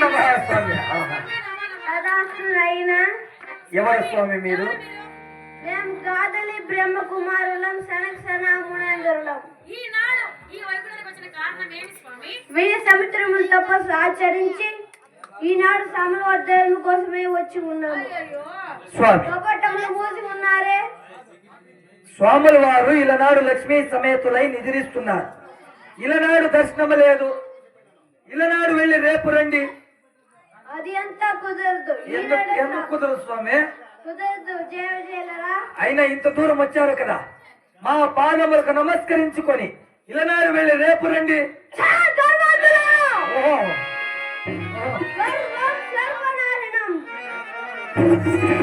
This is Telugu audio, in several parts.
నమః స్వామి. ఎవరు స్వామి మీరు? మేము గాదలి బ్రహ్మ కుమారులం సనక్షణ మునేంద్రులం. వీర సముద్రములు తపస్సు ఆచరించి ఈనాడు సమవర్ధన కోసమే వచ్చి ఉన్నాము. కపటములు మూసి ఉన్నారే. స్వాముల వారు ఇలనాడు లక్ష్మీ సమేతులై నిద్రిస్తున్నారు. ఇలనాడు దర్శనం లేదు. ఇలనాడు వెళ్ళి రేపు రండి. అది అంతా కుదరదు. ఎందుకు కుదరదు స్వామి? కుదరదు. జయజయలరా అయినా ఇంత దూరం వచ్చారు కదా, మా పాదములకు నమస్కరించుకొని ఇలనాడు వెళ్ళి రేపు రండి.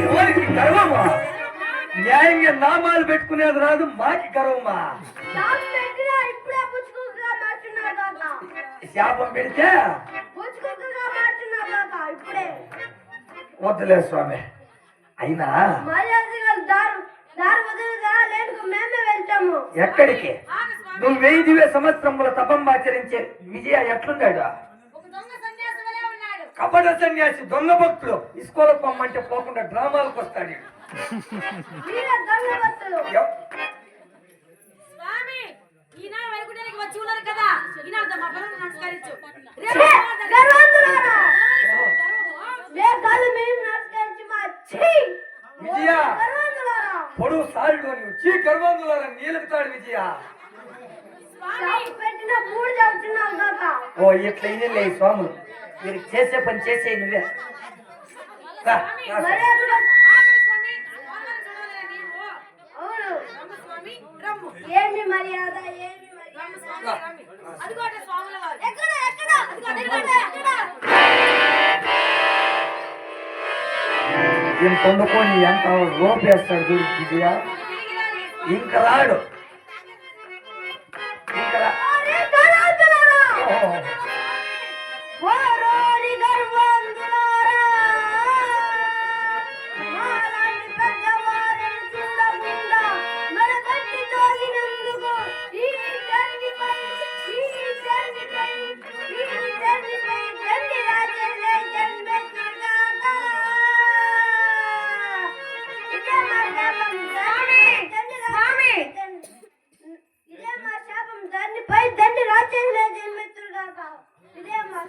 ఎవరికి గర్వమా? న్యాయంగా నామాలు పెట్టుకునేది రాదు, మాకి గర్వమా? శాపం పెడితే వద్దులే స్వామి. అయినా ఎక్కడికి? నువ్వు 1000 సంవత్సరముల తపం ఆచరించే విజయ ఎట్లున్నాడు? కపట సన్యాసి, దొంగ భక్తులు. ఇస్కోలకు పొమ్మంటే పోకుండా డ్రామాలకు వస్తాడు. విజయ పొడుగు సారుడు చీ గర్వంతులారా నీలుగుతాడు విజయ. ఓ ఇట్లా ఇదే స్వాములు, మీరు చేసే పని చేసే నువ్వే. ఏమి మర్యాద? దీన్ని పొందుకొని ఎంత రోపేస్తాడు చూడు విజయ. ఇంకా రాడు. ఇదే మా